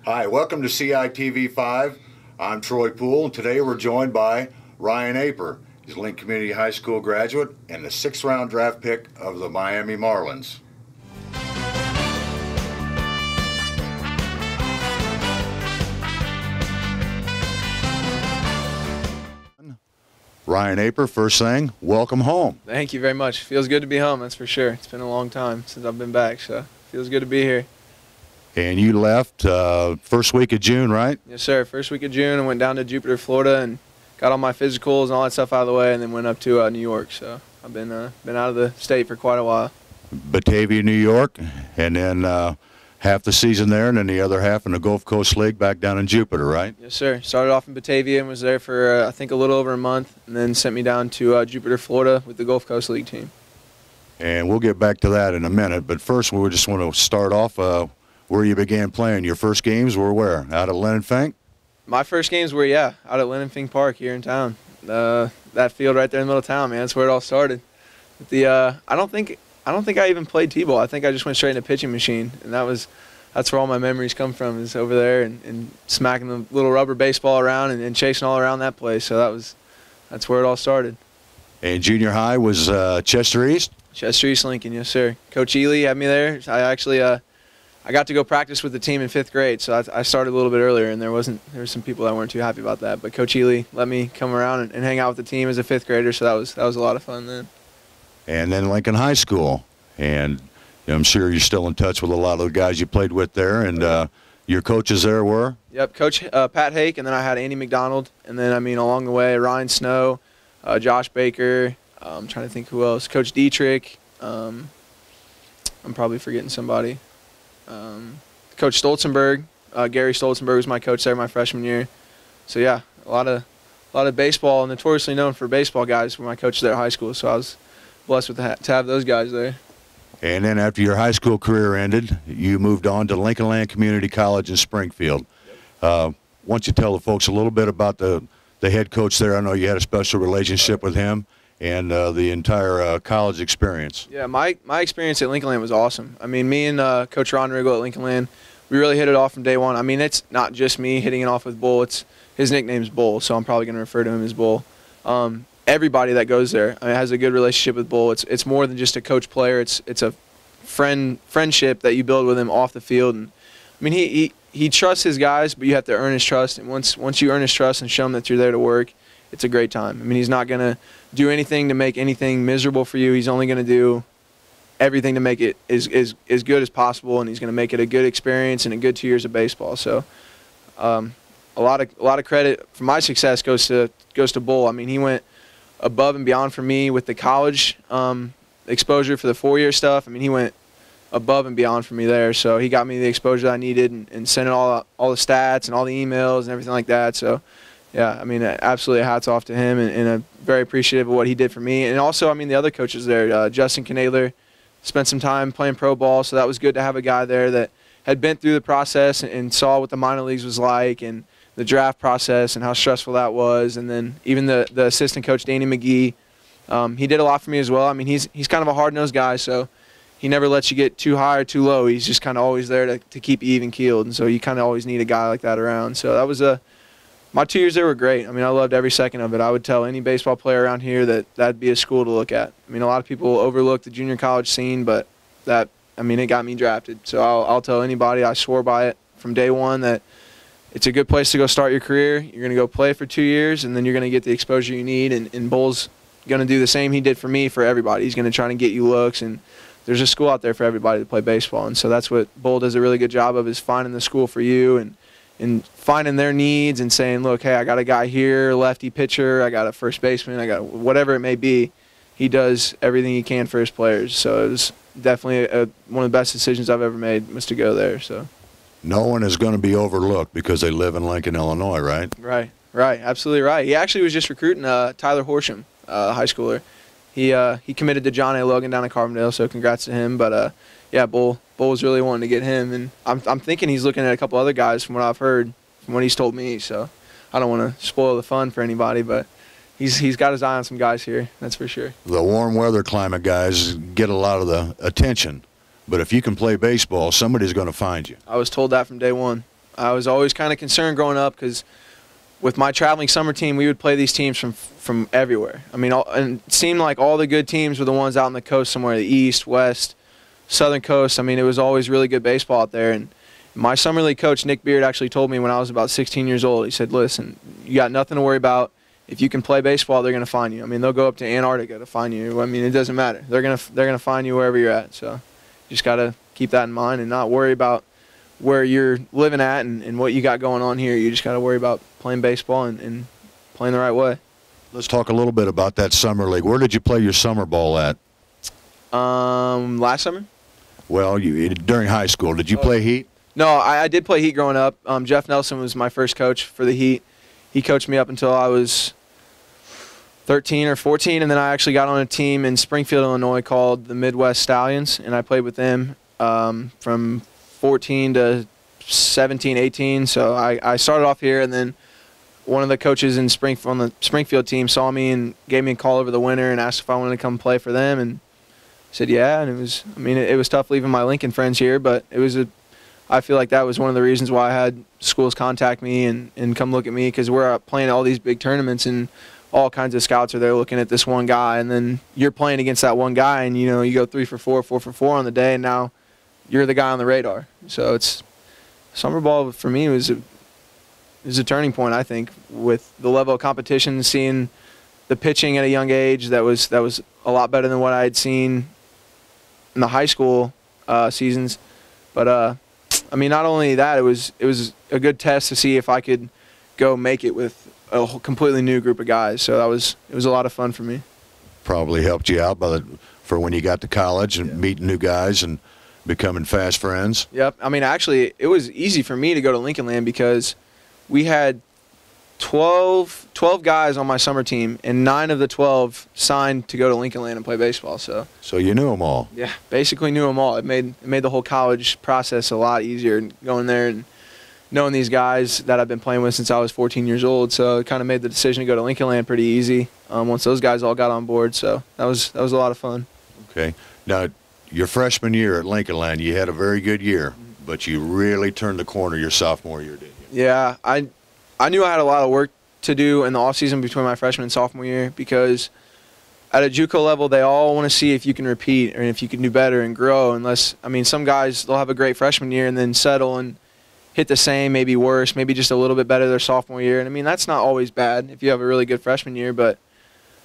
Hi, welcome to CITV5. I'm Troy Poole, and today we're joined by Ryan Aper. He's a Lincoln Community High School graduate and the 6th round draft pick of the Miami Marlins. Ryan Aper, first thing, welcome home. Thank you very much. Feels good to be home, that's for sure. It's been a long time since I've been back, so feels good to be here. And you left first week of June, right? Yes, sir. First week of June, I went down to Jupiter, Florida, and got all my physicals and all that stuff out of the way, and then went up to New York. So I've been out of the state for quite a while. Batavia, New York, and then half the season there, and then the other half in the Gulf Coast League back down in Jupiter, right? Yes, sir. Started off in Batavia and was there for, I think, a little over a month, and then sent me down to Jupiter, Florida with the Gulf Coast League team. And we'll get back to that in a minute, but first we just want to start off where you began playing. Your first games were where? Out at Lennon Fink? My first games were, yeah, out at Lennon Fink Park here in town. That field right there in the middle of town, man, that's where it all started. I don't think I even played T-ball. I think I just went straight into pitching machine, and that's where all my memories come from, is over there and smacking the little rubber baseball around and chasing all around that place. So that's where it all started. And junior high was Chester East? Chester East Lincoln, yes, sir. Coach Ely had me there. I actually I got to go practice with the team in 5th grade, so I started a little bit earlier, and there were some people that weren't too happy about that. But Coach Ely let me come around and hang out with the team as a 5th grader, so that was a lot of fun then. And then Lincoln High School, and I'm sure you're still in touch with a lot of the guys you played with there, and your coaches there were? Yep, Coach Pat Hake, and then I had Andy McDonald, and then, along the way, Ryan Snow, Josh Baker, I'm trying to think who else, Coach Dietrich, I'm probably forgetting somebody. Coach Stolzenberg, Gary Stolzenberg was my coach there my freshman year. So yeah, a lot of baseball, notoriously known for baseball guys were my coaches there at high school. So I was blessed to have those guys there. And then after your high school career ended, you moved on to Lincoln Land Community College in Springfield. Why don't you tell the folks a little bit about the head coach there? I know you had a special relationship with him and the entire college experience. Yeah, my experience at Lincoln Land was awesome. Me and Coach Ron Riggle at Lincoln Land, we really hit it off from day one. It's not just me hitting it off with Bull. His nickname's Bull, so I'm probably going to refer to him as Bull. Everybody that goes there has a good relationship with Bull. It's more than just a coach-player. It's a friendship that you build with him off the field. And he trusts his guys, but you have to earn his trust. And once you earn his trust and show him that you're there to work, it's a great time. He's not going to do anything to make anything miserable for you. He's only going to do everything to make it as good as possible, and he's going to make it a good experience and a good 2 years of baseball. So a lot of credit for my success goes to Bull. He went above and beyond for me with the college exposure for the 4-year stuff. He went above and beyond for me there. So he got me the exposure that I needed and sent all the stats and all the emails and everything like that. So yeah, absolutely hats off to him, and I'm very appreciative of what he did for me. And also, the other coaches there, Justin Knadler, spent some time playing pro ball, so that was good to have a guy there that had been through the process and saw what the minor leagues was like and the draft process and how stressful that was. And then even the assistant coach, Danny McGee, he did a lot for me as well. He's kind of a hard-nosed guy, so he never lets you get too high or too low. He's just kind of always there to keep you even-keeled, and so you kind of always need a guy like that around. So that was my 2 years there were great. I loved every second of it. I would tell any baseball player around here that'd be a school to look at. A lot of people overlook the junior college scene, but it got me drafted. So I'll tell anybody, I swore by it from day one, that it's a good place to go start your career. You're going to go play for 2 years, and then you're going to get the exposure you need. And Bull's going to do the same he did for me for everybody. He's going to try to get you looks, and there's a school out there for everybody to play baseball. And so that's what Bull does a really good job of, is finding the school for you and finding their needs and saying, look, hey, I got a guy here, lefty pitcher, I got a first baseman, I got whatever it may be. He does everything he can for his players. So it was definitely one of the best decisions I've ever made, was to go there. So no one is going to be overlooked because they live in Lincoln, Illinois, right? Right, absolutely right. He actually was just recruiting Tyler Horsham, high schooler. He committed to John A. Logan down in Carbondale, so congrats to him. But yeah, Bull was really wanting to get him, and I'm thinking he's looking at a couple other guys from what I've heard, from what he's told me. So I don't want to spoil the fun for anybody, but he's got his eye on some guys here, that's for sure. The warm weather climate guys get a lot of the attention, but if you can play baseball, somebody's going to find you. I was told that from day one. I was always kind of concerned growing up because with my traveling summer team, we would play these teams from everywhere. I mean, and it seemed like all the good teams were the ones out on the coast somewhere, the east, west, southern coast. I mean, it was always really good baseball out there. And my summer league coach, Nick Beard, actually told me when I was about 16 years old, he said, listen, you got nothing to worry about. If you can play baseball, they're going to find you. I mean, they'll go up to Antarctica to find you. I mean, it doesn't matter. They're gonna find you wherever you're at. So you just got to keep that in mind and not worry about where you're living at and what you got going on here. You just got to worry about playing baseball and playing the right way. Let's talk a little bit about that summer league. Where did you play your summer ball at? Last summer? Well, during high school. Did you play Heat? No, I did play Heat growing up. Jeff Nelson was my first coach for the Heat. He coached me up until I was 13 or 14, and then I actually got on a team in Springfield, Illinois called the Midwest Stallions, and I played with them from 14 to 17, 18. So I started off here, and then one of the coaches on the Springfield team saw me and gave me a call over the winter and asked if I wanted to come play for them, and I said yeah. And it was tough leaving my Lincoln friends here, but I feel like that was one of the reasons why I had schools contact me and come look at me, because we're playing all these big tournaments and all kinds of scouts are there looking at this one guy, and then you're playing against that one guy, and you go 3 for 4, 4 for 4 on the day, and now you're the guy on the radar. So summer ball for me was a turning point, I think, with the level of competition, seeing the pitching at a young age that was a lot better than what I had seen in the high school seasons. But I mean, not only that, it was a good test to see if I could go make it with a completely new group of guys. So it was a lot of fun for me. Probably helped you out for when you got to college and meeting new guys and becoming fast friends. Yep. I mean, actually, it was easy for me to go to Lincoln Land because we had 12 guys on my summer team, and 9 of the 12 signed to go to Lincoln Land and play baseball. So you knew them all. Yeah, basically knew them all. It made the whole college process a lot easier, going there and knowing these guys that I've been playing with since I was 14 years old. So it kind of made the decision to go to Lincoln Land pretty easy once those guys all got on board. So that was a lot of fun. Okay. Now, your freshman year at Lincoln Land, you had a very good year, but you really turned the corner your sophomore year, didn't you? Yeah, I knew I had a lot of work to do in the offseason between my freshman and sophomore year, because at a JUCO level, they all want to see if you can repeat or if you can do better and grow. Some guys, they'll have a great freshman year and then settle and hit the same, maybe worse, maybe just a little bit better their sophomore year. And that's not always bad if you have a really good freshman year, but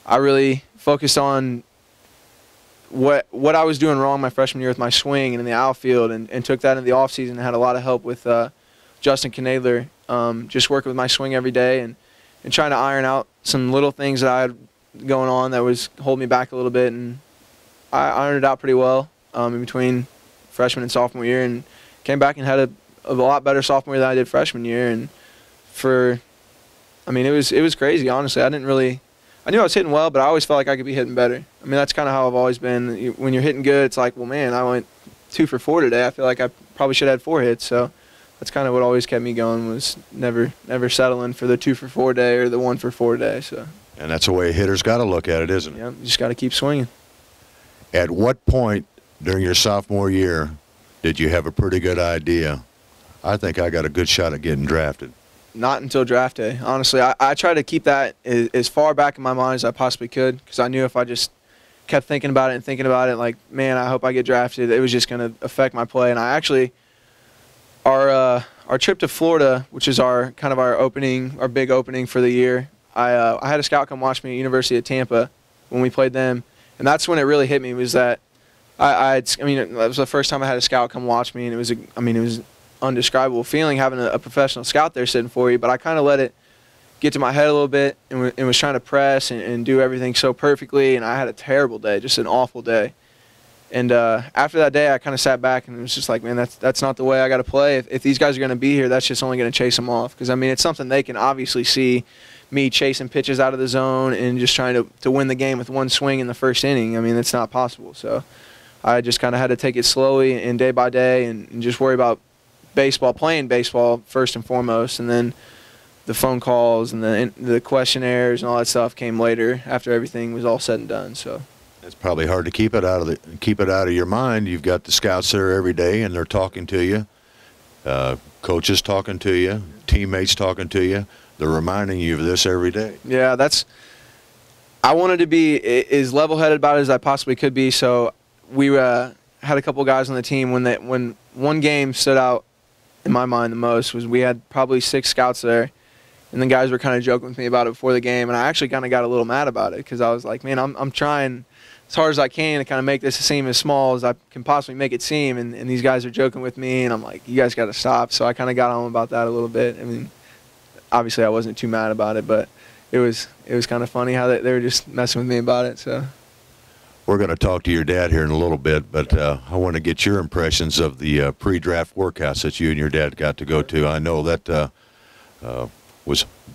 I really focused on what I was doing wrong my freshman year with my swing and in the outfield, and took that in the offseason and had a lot of help with Justin Knadler, just working with my swing every day and trying to iron out some little things that I had going on that was holding me back a little bit, and I ironed it out pretty well in between freshman and sophomore year, and came back and had a lot better sophomore year than I did freshman year. And it was crazy, honestly. I knew I was hitting well, but I always felt like I could be hitting better. That's kind of how I've always been. When you're hitting good, it's like, well, man, I went 2 for 4 today. I feel like I probably should have had 4 hits. So that's kind of what always kept me going, was never settling for the 2 for 4 day or the 1 for 4 day. So. And that's the way a hitter's got to look at it, isn't it? Yeah, you just got to keep swinging. At what point during your sophomore year did you have a pretty good idea, I think I got a good shot at getting drafted? Not until draft day. Honestly, I tried to keep that as far back in my mind as I possibly could, because I knew if I just kept thinking about it, like, man, I hope I get drafted, it was just going to affect my play. And I actually, our trip to Florida, which is our big opening for the year, I had a scout come watch me at University of Tampa when we played them, and that's when it really hit me, was that that was the first time I had a scout come watch me, and it was an undescribable feeling having a professional scout there sitting for you. But I kind of let it get to my head a little bit and was trying to press and do everything so perfectly, and I had a terrible day, just an awful day. And after that day, I kind of sat back and it was just like, man, that's not the way I got to play. If these guys are going to be here, that's just only going to chase them off. Because, it's something they can obviously see, me chasing pitches out of the zone and just trying to win the game with one swing in the first inning. It's not possible. So I just kind of had to take it slowly and day by day and just worry about playing baseball first and foremost, and then the phone calls and the questionnaires and all that stuff came later after everything was all said and done. So it's probably hard to keep it out of your mind. You've got the scouts there every day and they're talking to you. Coaches talking to you, teammates talking to you. They're reminding you of this every day. Yeah, I wanted to be as level-headed about it as I possibly could be. So we had a couple guys on the team when one game stood out in my mind the most was we had probably 6 scouts there, and the guys were kind of joking with me about it before the game, and I actually kind of got a little mad about it because I was like, man, I'm trying as hard as I can to kind of make this seem as small as I can possibly make it seem, and these guys are joking with me, and I'm like, you guys got to stop. So I kind of got on about that a little bit. I mean, obviously I wasn't too mad about it, but it was kind of funny how they were just messing with me about it. So we're going to talk to your dad here in a little bit, but I want to get your impressions of the pre-draft workouts that you and your dad got to go to. I know that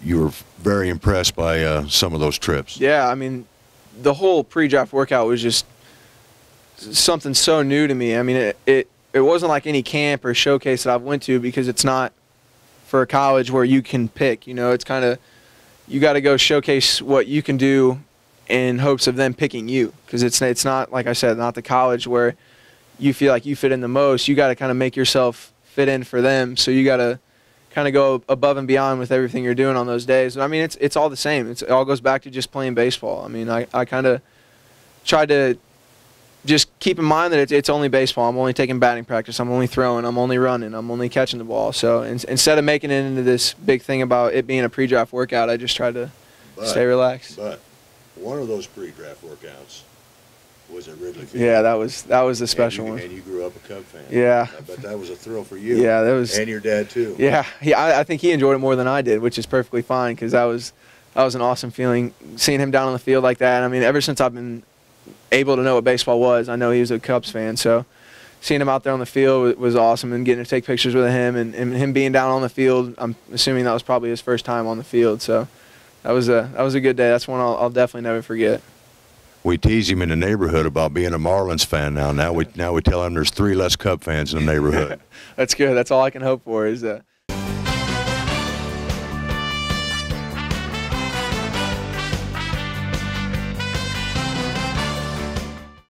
you were very impressed by some of those trips. Yeah, I mean, the whole pre-draft workout was just something so new to me. I mean, it wasn't like any camp or showcase that I've went to, because it's not for a college where you can pick. You know, it's kind of, you got to go showcase what you can do in hopes of them picking you, because it's not, like I said, not the college where you feel like you fit in the most. You got to kind of make yourself fit in for them, so you got to kind of go above and beyond with everything you're doing on those days. I mean, it's all the same. It all goes back to just playing baseball. I mean, I kind of tried to just keep in mind that it's only baseball. I'm only taking batting practice. I'm only throwing. I'm only running. I'm only catching the ball. So instead of making it into this big thing about it being a pre-draft workout, I just tried to stay relaxed. But one of those pre-draft workouts was at Wrigley Field. Yeah, that was the special one. And you grew up a Cub fan. Yeah. I bet that was a thrill for you. Yeah, that was. And your dad too. Yeah, I think he enjoyed it more than I did, which is perfectly fine, because that was an awesome feeling, seeing him down on the field like that. I mean, ever since I've been able to know what baseball was, I know he was a Cubs fan. So seeing him out there on the field was awesome, and getting to take pictures with him, and him being down on the field. I'm assuming that was probably his first time on the field. So that was a good day. That's one I'll definitely never forget. We tease him in the neighborhood about being a Marlins fan now. Now we tell him there's 3 less Cub fans in the neighborhood. That's good. That's all I can hope for is